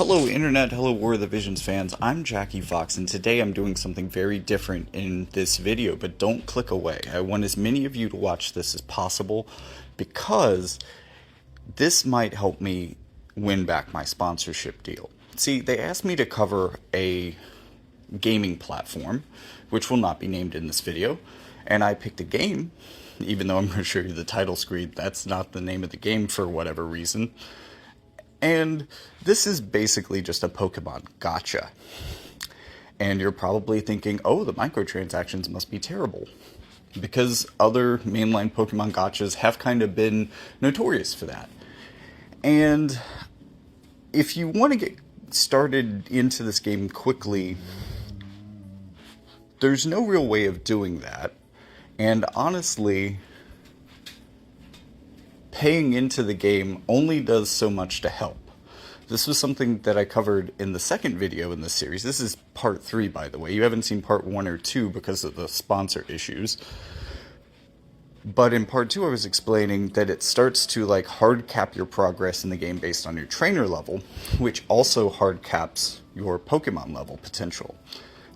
Hello Internet, hello War of the Visions fans, I'm Jackie Fox and today I'm doing something very different in this video, but don't click away. I want as many of you to watch this as possible because this might help me win back my sponsorship deal. See, they asked me to cover a gaming platform, which will not be named in this video, and I picked a game, even though I'm going to show you the title screen. That's not the name of the game for whatever reason. And this is basically just a Pokemon Gacha. And you're probably thinking, oh, the microtransactions must be terrible. Because other mainline Pokemon Gachas have kind of been notorious for that. And if you want to get started into this game quickly, there's no real way of doing that. And honestly, paying into the game only does so much to help. This was something that I covered in the second video in this series. This is part 3, by the way. You haven't seen part 1 or 2 because of the sponsor issues. But in part 2 I was explaining that it starts to hard cap your progress in the game based on your trainer level, which also hard caps your Pokemon level potential.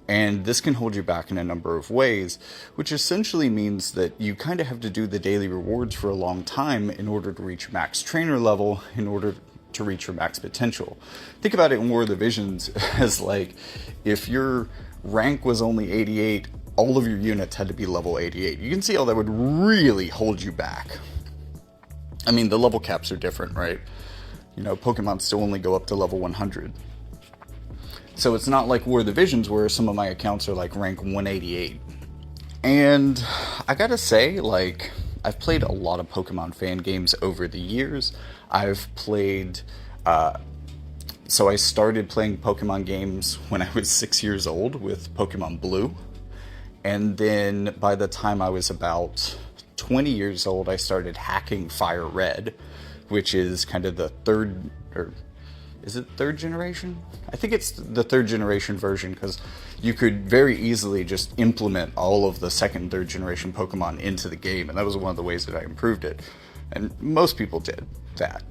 And this can hold you back in a number of ways, which essentially means that you kind of have to do the daily rewards for a long time in order to reach max trainer level, in order to reach your max potential. Think about it in War of the Visions as if your rank was only 88, all of your units had to be level 88. You can see how that would really hold you back. I mean, the level caps are different, right? You know, Pokemon still only go up to level 100. So it's not like War of the Visions where some of my accounts are rank 188. And I gotta say, I've played a lot of Pokemon fan games over the years. I've played, so I started playing Pokemon games when I was 6 years old with Pokemon Blue. And then by the time I was about 20 years old, I started hacking Fire Red, which is kind of the third, or is it third generation? I think it's the third generation version because you could very easily just implement all of the second and third generation Pokemon into the game, and that was one of the ways that I improved it. And most people did that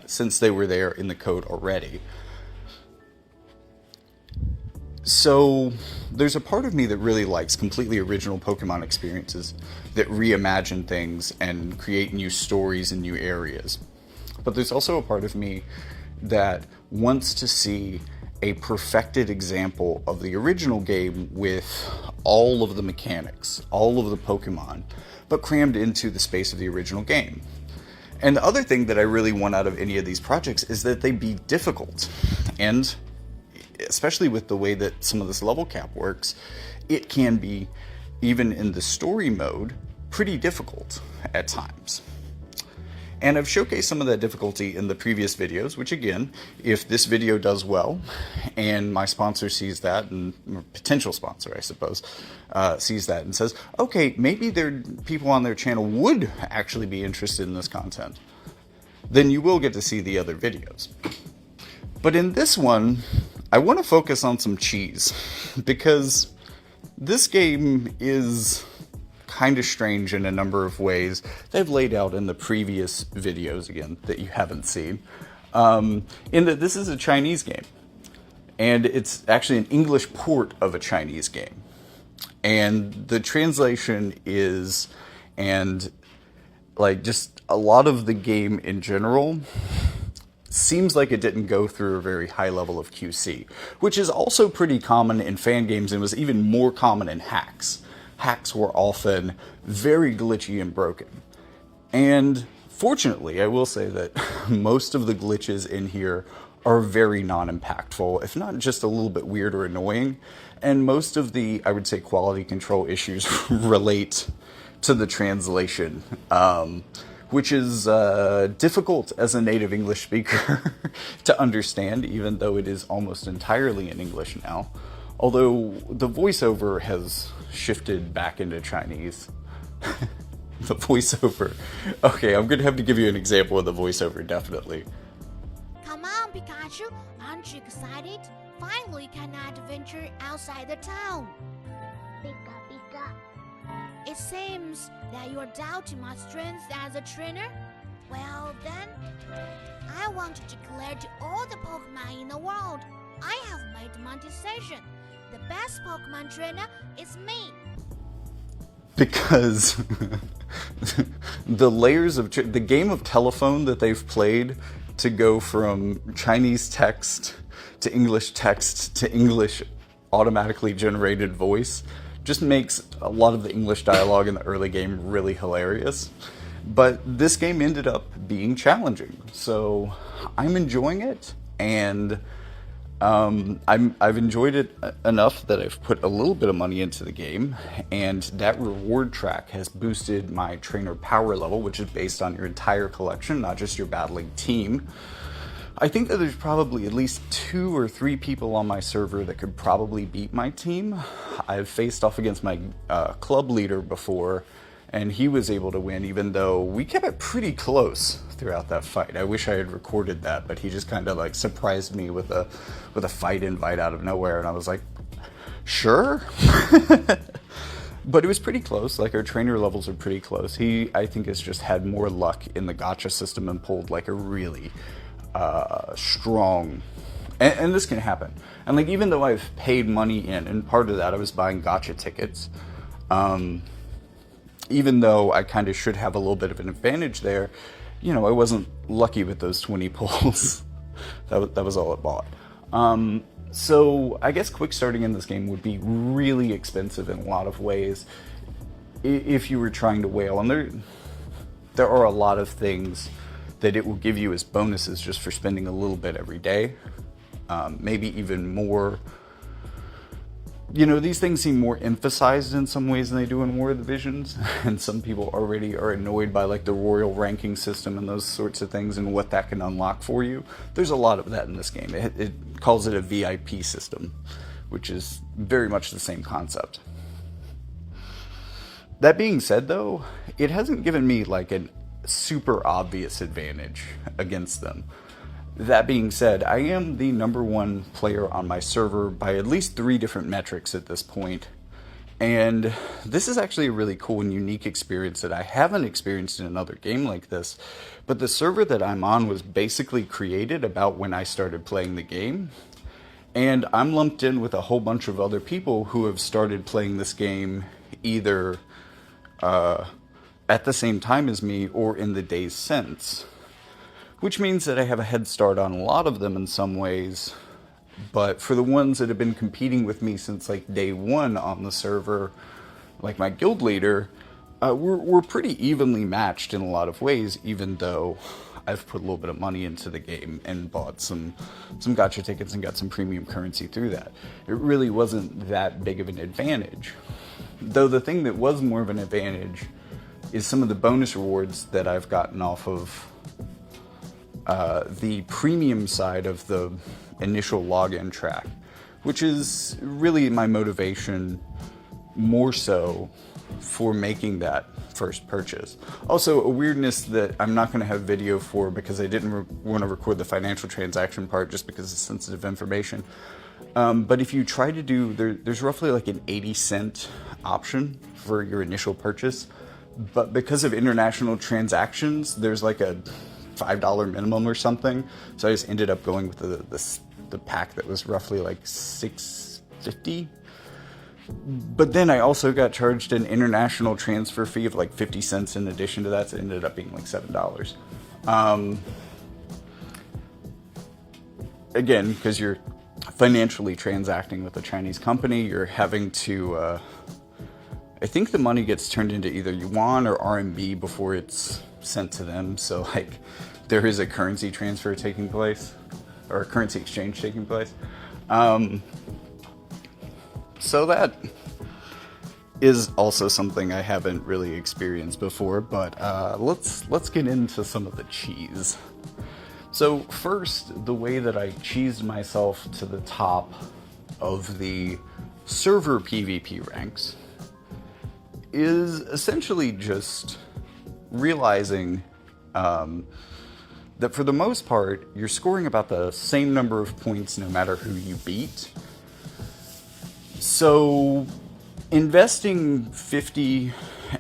since they were there in the code already. So there's a part of me that really likes completely original Pokemon experiences that reimagine things and create new stories in new areas. But there's also a part of me that wants to see a perfected example of the original game with all of the mechanics, all of the Pokemon, but crammed into the space of the original game. And the other thing that I really want out of any of these projects is that they be difficult. And especially with the way that some of this level cap works, it can be, even in the story mode, pretty difficult at times. And I've showcased some of that difficulty in the previous videos, which again, if this video does well, and my sponsor sees that, and potential sponsor, I suppose, sees that and says, okay, maybe people on their channel would actually be interested in this content, then you will get to see the other videos. But in this one, I want to focus on some cheese, because this game is kind of strange in a number of ways. They've laid out in the previous videos, again, that you haven't seen, in that this is a Chinese game. And it's actually an English port of a Chinese game. And the translation is, and just a lot of the game in general, seems like it didn't go through a very high level of QC, which is also pretty common in fan games and was even more common in hacks. Hacks were often very glitchy and broken. And fortunately, I will say that most of the glitches in here are very non-impactful, if not just a little bit weird or annoying. And most of the, I would say, quality control issues relate to the translation, which is difficult as a native English speaker to understand, even though it is almost entirely in English now. Although the voiceover has shifted back into Chinese. The voiceover. Okay, I'm going to have to give you an example of the voiceover, definitely. Come on, Pikachu. Aren't you excited? Finally can adventure outside the town. Pika, Pika. It seems that you are doubting my strength as a trainer. Well then, I want to declare to all the Pokemon in the world, I have made my decision. The best Pokemon trainer is me. Because the layers of the game of telephone that they've played to go from Chinese text to English automatically generated voice just makes a lot of the English dialogue in the early game really hilarious. But this game ended up being challenging, so I'm enjoying it, and I've enjoyed it enough that I've put a little bit of money into the game, and that reward track has boosted my trainer power level, which is based on your entire collection, not just your battling team. I think that there's probably at least 2 or 3 people on my server that could probably beat my team. I've faced off against my club leader before, and he was able to win, even though we kept it pretty close throughout that fight. I wish I had recorded that, but he just kind of like surprised me with a fight invite out of nowhere, and I was like, sure. But it was pretty close. Like, our trainer levels are pretty close. He, I think, has just had more luck in the gacha system and pulled like a really strong, and this can happen. And like, even though I've paid money in, and part of that I was buying gacha tickets, even though I kind of should have a little bit of an advantage there, you know, I wasn't lucky with those 20 pulls. that was all it bought. So I guess quick starting in this game would be really expensive in a lot of ways if you were trying to whale. And there are a lot of things that it will give you as bonuses just for spending a little bit every day. Maybe even more. You know, these things seem more emphasized in some ways than they do in War of the Visions, and some people already are annoyed by like the royal ranking system and those sorts of things and what that can unlock for you. There's a lot of that in this game. It calls it a VIP system, which is very much the same concept. That being said, though, it hasn't given me like a super obvious advantage against them. That being said, I am the #1 player on my server by at least 3 different metrics at this point. And this is actually a really cool and unique experience that I haven't experienced in another game like this. But the server that I'm on was basically created about when I started playing the game. And I'm lumped in with a whole bunch of other people who have started playing this game either at the same time as me or in the days since. Which means that I have a head start on a lot of them in some ways, but for the ones that have been competing with me since like day 1 on the server, like my guild leader, we're pretty evenly matched in a lot of ways, even though I've put a little bit of money into the game and bought some gacha tickets and got some premium currency through that. It really wasn't that big of an advantage. Though the thing that was more of an advantage is some of the bonus rewards that I've gotten off of the premium side of the initial login track, which is really my motivation more so for making that first purchase. Also, a weirdness that I'm not going to have video for because I didn't want to record the financial transaction part just because it's sensitive information. But if you try to do, there's roughly like an 80-cent option for your initial purchase. But because of international transactions, there's like a $5 minimum or something. So I just ended up going with the pack that was roughly like $6.50. But then I also got charged an international transfer fee of like 50 cents in addition to that, so it ended up being like $7. Again, because you're financially transacting with a Chinese company, you're having to, I think the money gets turned into either yuan or RMB before it's sent to them. So like there is a currency transfer taking place, or a currency exchange taking place. So that is also something I haven't really experienced before, but let's get into some of the cheese. So first, the way that I cheesed myself to the top of the server PvP ranks is essentially just realizing that for the most part, you're scoring about the same number of points no matter who you beat. So investing 50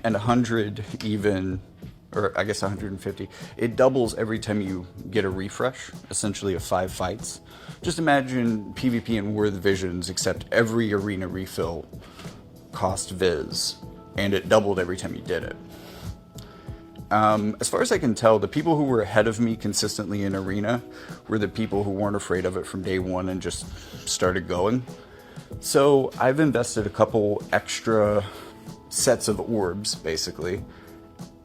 and 100 even or I guess 150. It doubles every time you get a refresh, essentially of 5 fights. Just imagine PvP and War of the Visions, except every arena refill cost Viz, and it doubled every time you did it. As far as I can tell, the people who were ahead of me consistently in Arena were the people who weren't afraid of it from day one and just started going. So I've invested a couple extra sets of orbs, basically,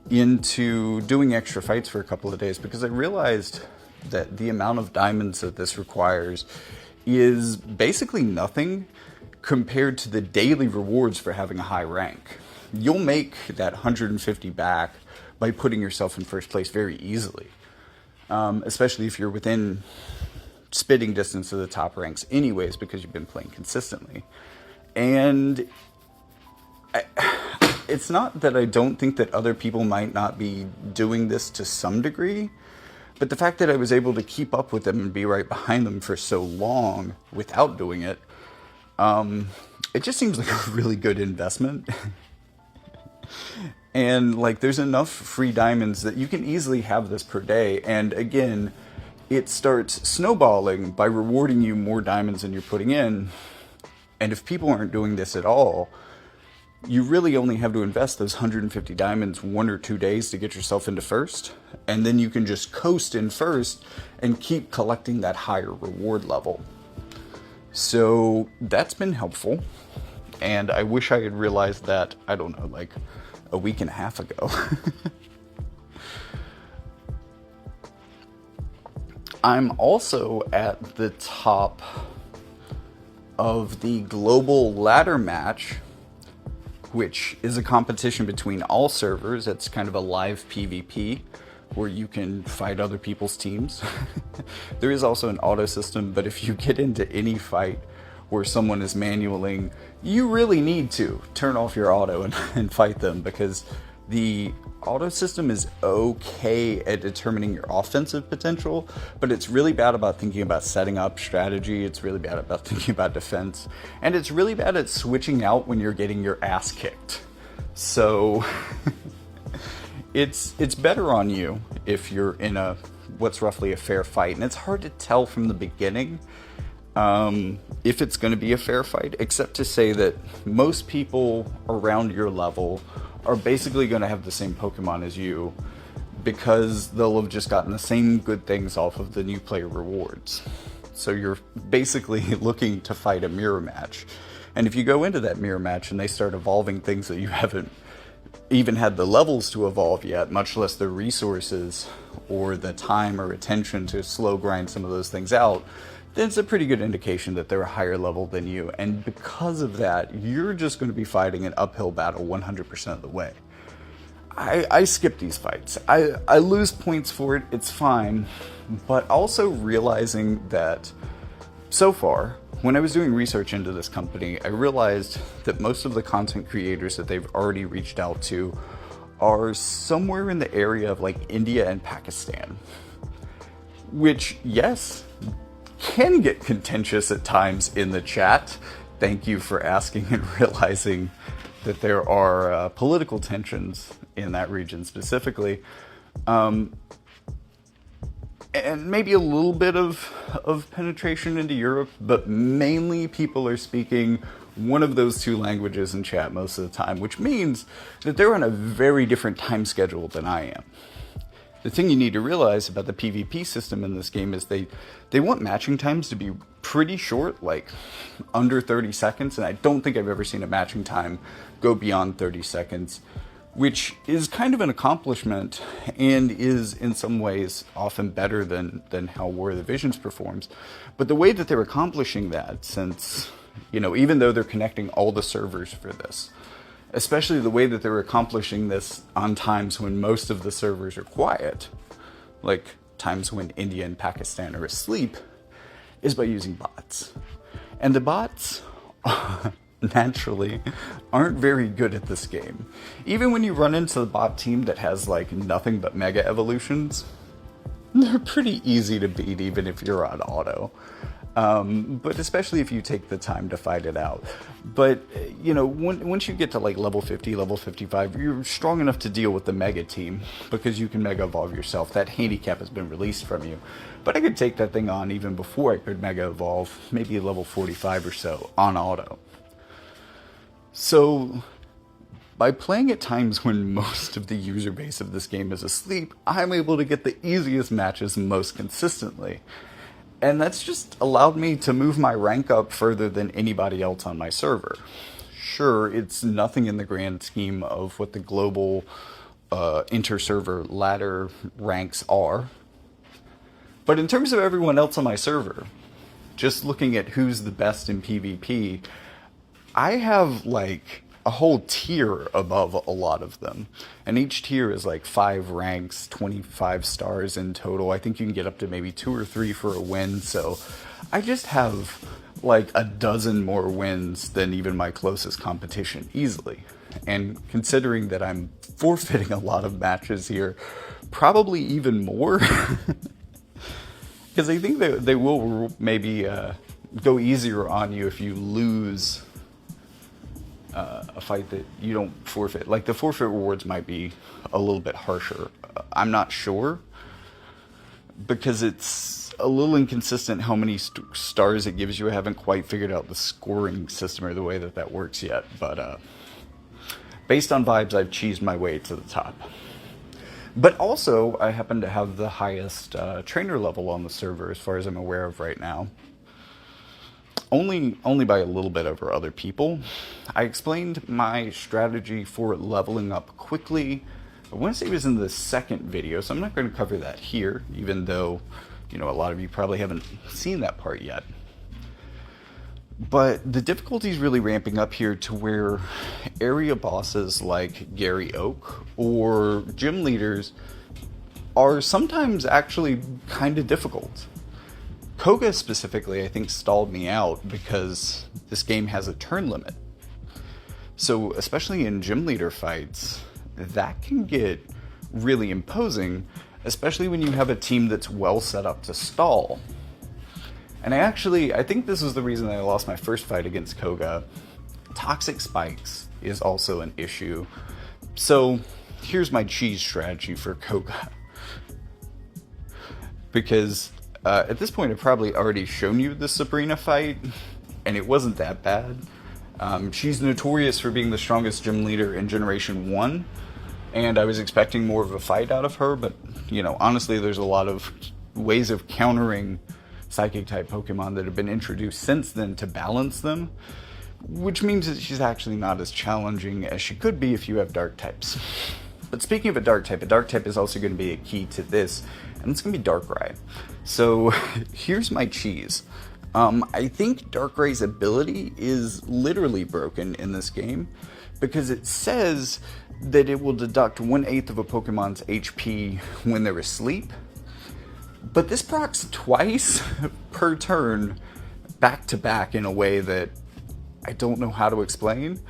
into doing extra fights for a couple of days because I realized that the amount of diamonds that this requires is basically nothing compared to the daily rewards for having a high rank. You'll make that 150 back by putting yourself in first place very easily, especially if you're within spitting distance of the top ranks anyways because you've been playing consistently. And it's not that I don't think that other people might not be doing this to some degree, but the fact that I was able to keep up with them and be right behind them for so long without doing it, it just seems like a really good investment. And like there's enough free diamonds that you can easily have this per day. And again, it starts snowballing by rewarding you more diamonds than you're putting in. And if people aren't doing this at all, you really only have to invest those 150 diamonds 1 or 2 days to get yourself into first. And then you can just coast in first and keep collecting that higher reward level. So that's been helpful. And I wish I had realized that, I don't know, like a week and a half ago. I'm also at the top of the global ladder match, which is a competition between all servers. It's kind of a live PvP where you can fight other people's teams. There is also an auto system, but if you get into any fight where someone is manualing, you really need to turn off your auto and fight them, because the auto system is okay at determining your offensive potential, but it's really bad about thinking about setting up strategy, it's really bad about thinking about defense, and it's really bad at switching out when you're getting your ass kicked. So it's better on you if you're in what's roughly a fair fight, and it's hard to tell from the beginning if it's going to be a fair fight, except to say that most people around your level are basically going to have the same Pokemon as you, because they'll have just gotten the same good things off of the new player rewards. So you're basically looking to fight a mirror match. And if you go into that mirror match and they start evolving things that you haven't even had the levels to evolve yet, much less the resources or the time or attention to slow grind some of those things out, then it's a pretty good indication that they're a higher level than you. And because of that, you're just going to be fighting an uphill battle 100% of the way. I skip these fights. I lose points for it, it's fine. But also realizing that so far, when I was doing research into this company, I realized that most of the content creators that they've already reached out to are somewhere in the area of like India and Pakistan. Which, yes, can get contentious at times in the chat. Thank you for asking and realizing that there are political tensions in that region specifically. And maybe a little bit of penetration into Europe, but mainly people are speaking one of those two languages in chat most of the time, which means that they're on a very different time schedule than I am. The thing you need to realize about the PvP system in this game is they want matching times to be pretty short, like under 30 seconds, and I don't think I've ever seen a matching time go beyond 30 seconds, which is kind of an accomplishment and is in some ways often better than how War of the Visions performs. But the way that they're accomplishing that, since, you know, even though they're connecting all the servers for this, especially the way that they're accomplishing this on times when most of the servers are quiet, like times when India and Pakistan are asleep, is by using bots. And the bots naturally aren't very good at this game. Even when you run into the bot team that has like nothing but mega evolutions, they're pretty easy to beat even if you're on auto. But especially if you take the time to fight it out. But, once you get to like level 50, level 55, you're strong enough to deal with the Mega Team because you can Mega Evolve yourself. That handicap has been released from you. But I could take that thing on even before I could Mega Evolve, maybe level 45 or so, on auto. So, by playing at times when most of the user base of this game is asleep, I'm able to get the easiest matches most consistently. And that's just allowed me to move my rank up further than anybody else on my server. Sure, it's nothing in the grand scheme of what the global inter-server ladder ranks are. But in terms of everyone else on my server, just looking at who's the best in PvP, I have like a whole tier above a lot of them. And each tier is like 5 ranks, 25 stars in total. I think you can get up to maybe 2 or 3 for a win. So I just have like a dozen more wins than even my closest competition easily. And considering that I'm forfeiting a lot of matches here, probably even more. Because I think they will maybe go easier on you if you lose a fight that you don't forfeit. Like the forfeit rewards might be a little bit harsher. I'm not sure because it's a little inconsistent how many stars it gives you. I haven't quite figured out the scoring system or the way that works yet. But based on vibes, I've cheesed my way to the top. But also, I happen to have the highest trainer level on the server as far as I'm aware of right now. Only by a little bit over other people. I explained my strategy for leveling up quickly. I want to say it was in the second video, so I'm not going to cover that here, even though, a lot of you probably haven't seen that part yet. But the difficulty is really ramping up here to where area bosses like Gary Oak or gym leaders are sometimes actually kind of difficult. Koga specifically, I think, stalled me out because this game has a turn limit. So, especially in gym leader fights, that can get really imposing, especially when you have a team that's well set up to stall. And I think this is the reason that I lost my first fight against Koga. Toxic spikes is also an issue. So, here's my cheese strategy for Koga. Because at this point, I've probably already shown you the Sabrina fight, and it wasn't that bad. She's notorious for being the strongest gym leader in Generation 1, and I was expecting more of a fight out of her, but, honestly, there's a lot of ways of countering Psychic-type Pokemon that have been introduced since then to balance them, which means that she's actually not as challenging as she could be if you have Dark types. But speaking of a Dark type is also going to be a key to this, and it's going to be Darkrai. So here's my cheese. I think Darkrai's ability is literally broken in this game because it says that it will deduct 1/8 of a Pokemon's HP when they're asleep. But this procs twice per turn back to back in a way that I don't know how to explain.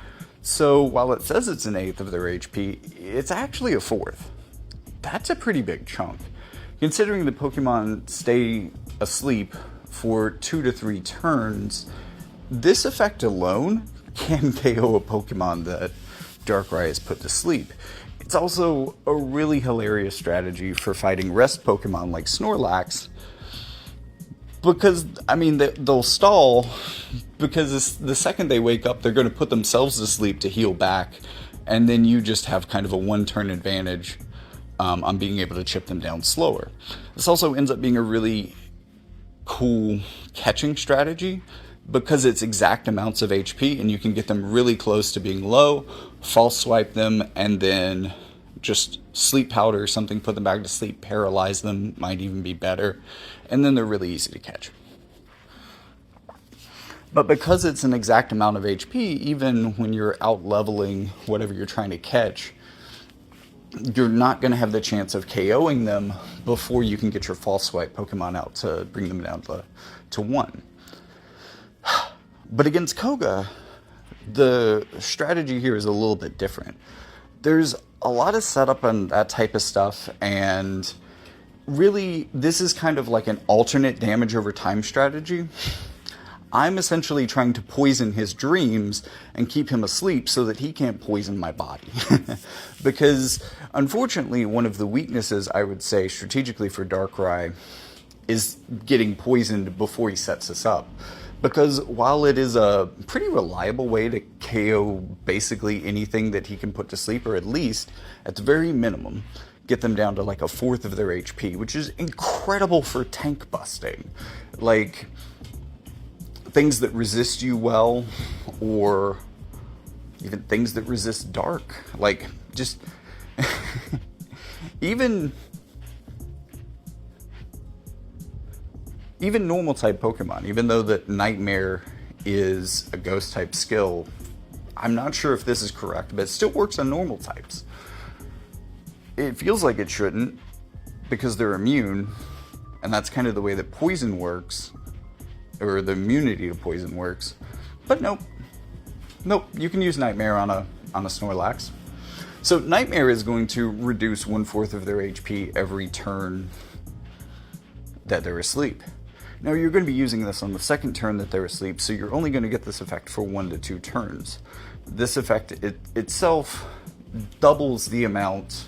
So while it says it's 1/8 of their HP, it's actually 1/4. That's a pretty big chunk. Considering the Pokemon stay asleep for 2 to 3 turns, this effect alone can KO a Pokemon that Darkrai has put to sleep. It's also a really hilarious strategy for fighting rest Pokemon like Snorlax, because, they'll stall, because the second they wake up, they're going to put themselves to sleep to heal back, and then you just have kind of a one-turn advantage on being able to chip them down slower. This also ends up being a really cool catching strategy, because it's exact amounts of HP, and you can get them really close to being low, false swipe them, and then just sleep powder or something, put them back to sleep, paralyze them, might even be better, and then they're really easy to catch. But because it's an exact amount of HP, even when you're out leveling whatever you're trying to catch, you're not going to have the chance of KOing them before you can get your false swipe Pokemon out to bring them down to 1. But against Koga, the strategy here is a little bit different. There's a lot of setup on that type of stuff, and really, this is kind of like an alternate damage over time strategy. I'm essentially trying to poison his dreams and keep him asleep so that he can't poison my body. Because, unfortunately, one of the weaknesses, I would say, strategically for Darkrai is getting poisoned before he sets us up. Because while it is a pretty reliable way to KO basically anything that he can put to sleep, or at least, at the very minimum, get them down to like a fourth of their HP, which is incredible for tank busting. Like, things that resist you well, or even things that resist dark. Like, just even normal type Pokemon, even though that Nightmare is a ghost type skill, I'm not sure if this is correct, but it still works on normal types. It feels like it shouldn't, because they're immune, and that's kind of the way that poison works, or the immunity to poison works. But nope, you can use Nightmare on a Snorlax. So Nightmare is going to reduce 1/4 of their HP every turn that they're asleep. Now you're going to be using this on the second turn that they're asleep, so you're only going to get this effect for 1 to 2 turns. This effect itself doubles the amount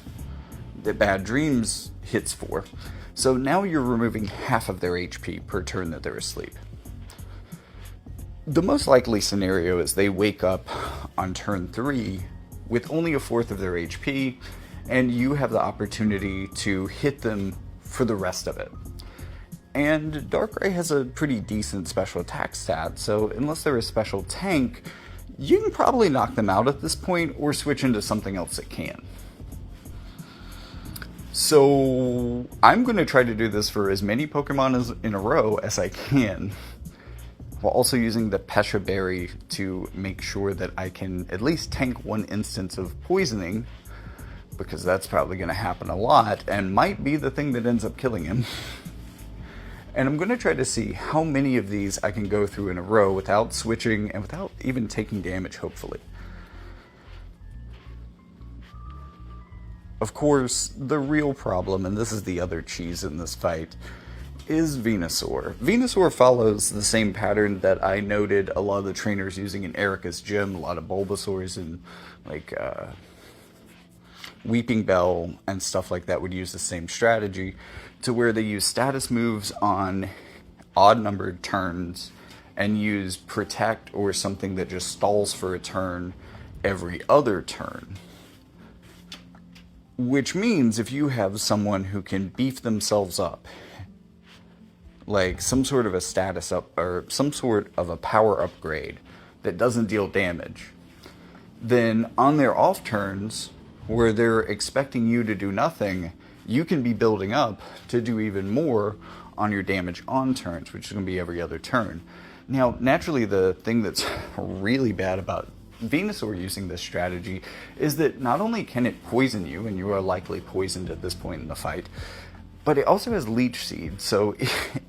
that Bad Dreams hits for. So now you're removing half of their HP per turn that they're asleep. The most likely scenario is they wake up on turn 3 with only 1/4 of their HP, and you have the opportunity to hit them for the rest of it. And Darkrai has a pretty decent special attack stat, so unless they're a special tank, you can probably knock them out at this point, or switch into something else that can. So I'm going to try to do this for as many Pokemon in a row as I can, while also using the Pesha Berry to make sure that I can at least tank one instance of poisoning, because that's probably going to happen a lot, and might be the thing that ends up killing him. And I'm going to try to see how many of these I can go through in a row without switching and without even taking damage, hopefully. Of course, the real problem, and this is the other cheese in this fight, is Venusaur. Venusaur follows the same pattern that I noted a lot of the trainers using in Erica's gym, a lot of Bulbasaurs and like Weeping Bell and stuff like that would use the same strategy, to where they use status moves on odd-numbered turns and use Protect or something that just stalls for a turn every other turn. Which means if you have someone who can beef themselves up, like some sort of a status up or some sort of a power upgrade that doesn't deal damage, then on their off turns, where they're expecting you to do nothing, you can be building up to do even more on your damage on turns, which is going to be every other turn. Now, naturally, the thing that's really bad about Venusaur using this strategy is that not only can it poison you, and you are likely poisoned at this point in the fight, but it also has Leech Seed, so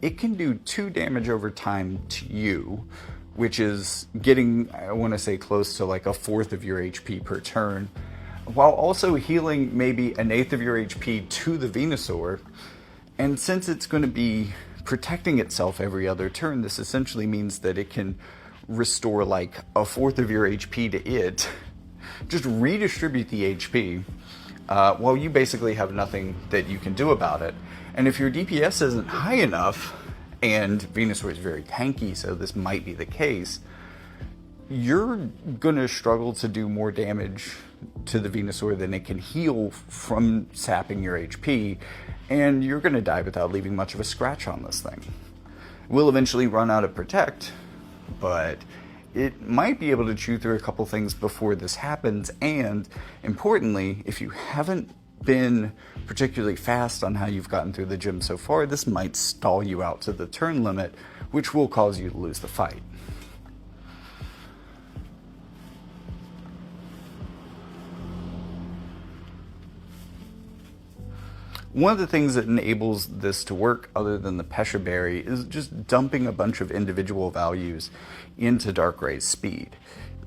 it can do 2 damage over time to you, which is getting, I want to say, close to like 1/4 of your HP per turn, while also healing maybe 1/8 of your HP to the Venusaur. And since it's going to be protecting itself every other turn, this essentially means that it can restore like 1/4 of your HP to it, just redistribute the HP, while you basically have nothing that you can do about it. And if your DPS isn't high enough, and Venusaur is very tanky, so this might be the case, you're going to struggle to do more damage to the Venusaur than it can heal from sapping your HP, and you're going to die without leaving much of a scratch on this thing. We'll eventually run out of Protect, but it might be able to chew through a couple things before this happens, and importantly, if you haven't been particularly fast on how you've gotten through the gym so far, this might stall you out to the turn limit, which will cause you to lose the fight. One of the things that enables this to work, other than the Pesha Berry, is just dumping a bunch of individual values into Darkray's speed.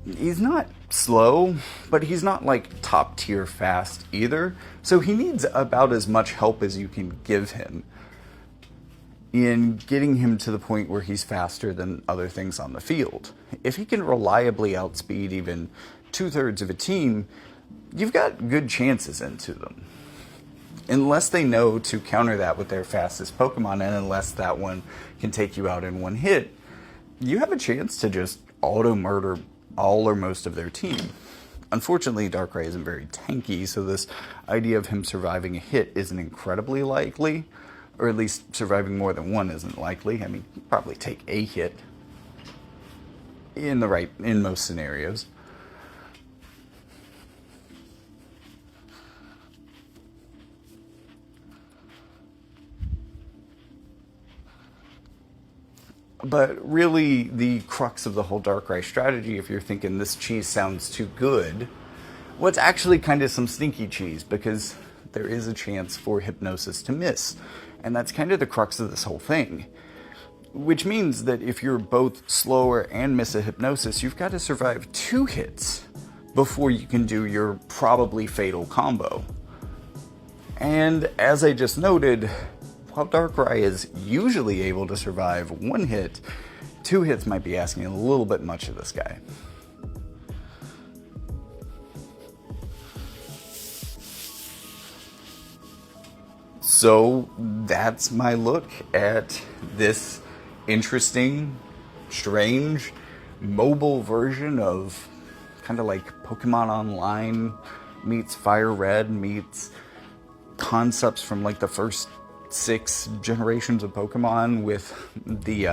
he's not slow, but he's not like top tier fast either. So he needs about as much help as you can give him in getting him to the point where he's faster than other things on the field. If he can reliably outspeed even 2/3 of a team, you've got good chances into them. Unless they know to counter that with their fastest Pokemon, and unless that one can take you out in one hit, you have a chance to just auto-murder all or most of their team. Unfortunately, Darkrai isn't very tanky, so this idea of him surviving a hit isn't incredibly likely, or at least surviving more than one isn't likely. I mean, he'd probably take a hit in most scenarios. But really, the crux of the whole Darkrai strategy, if you're thinking this cheese sounds too good, what's actually kind of some stinky cheese, because there is a chance for Hypnosis to miss. And that's kind of the crux of this whole thing. Which means that if you're both slower and miss a Hypnosis, you've got to survive 2 hits before you can do your probably fatal combo. And as I just noted, while Darkrai is usually able to survive 1 hit, 2 hits might be asking a little bit much of this guy. So that's my look at this interesting, strange, mobile version of kind of like Pokemon Online meets Fire Red meets concepts from like the first 6 generations of Pokemon, with the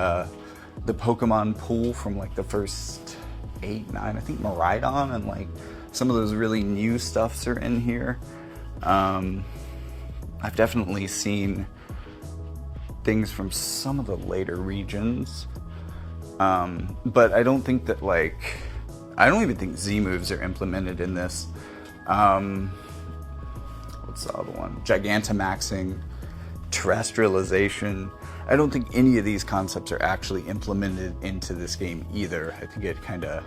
Pokemon pool from like the first 8, 9, I think Miraidon, and like some of those really new stuffs are in here. I've definitely seen things from some of the later regions, but I don't think that I don't even think Z moves are implemented in this. What's the other one? Gigantamaxing, terrestrialization. I don't think any of these concepts are actually implemented into this game either. I think it kind of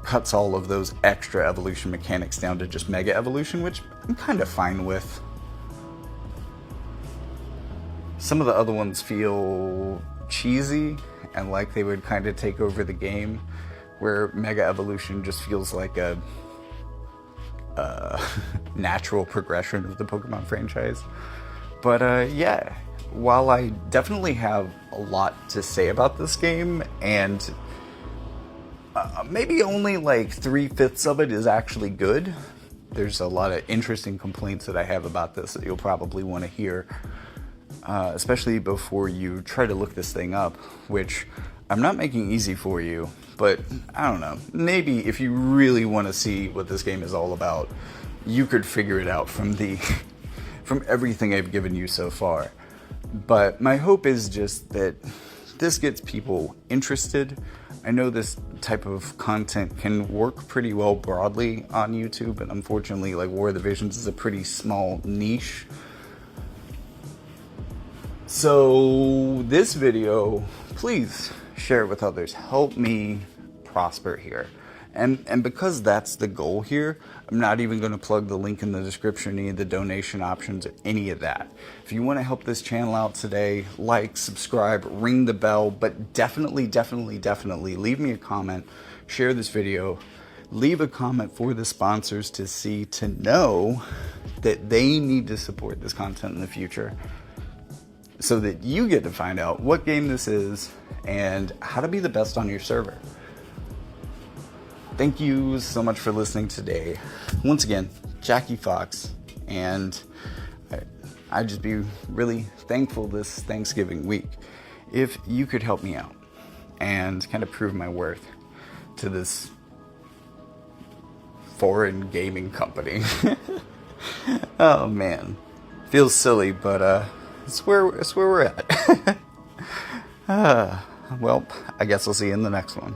cuts all of those extra evolution mechanics down to just Mega Evolution, which I'm kind of fine with. Some of the other ones feel cheesy and like they would kind of take over the game, where Mega Evolution just feels like a natural progression of the Pokemon franchise. But yeah, while I definitely have a lot to say about this game, and maybe only like 3/5 of it is actually good, there's a lot of interesting complaints that I have about this that you'll probably want to hear, especially before you try to look this thing up, which I'm not making easy for you, but I don't know, maybe if you really want to see what this game is all about, you could figure it out from from everything I've given you so far. But my hope is just that this gets people interested. I know this type of content can work pretty well broadly on YouTube, and unfortunately, like, War of the Visions is a pretty small niche. So this video, please share it with others. Help me prosper here. And because that's the goal here, I'm not even going to plug the link in the description, any of the donation options, or any of that. If you want to help this channel out today, like, subscribe, ring the bell, but definitely leave me a comment, share this video, leave a comment for the sponsors to know that they need to support this content in the future, so that you get to find out what game this is and how to be the best on your server. Thank you so much for listening today. Once again, Jackie Fox, and I'd just be really thankful this Thanksgiving week if you could help me out and kind of prove my worth to this foreign gaming company. Oh man, feels silly, but it's where we're at. Well, I guess I'll see you in the next one.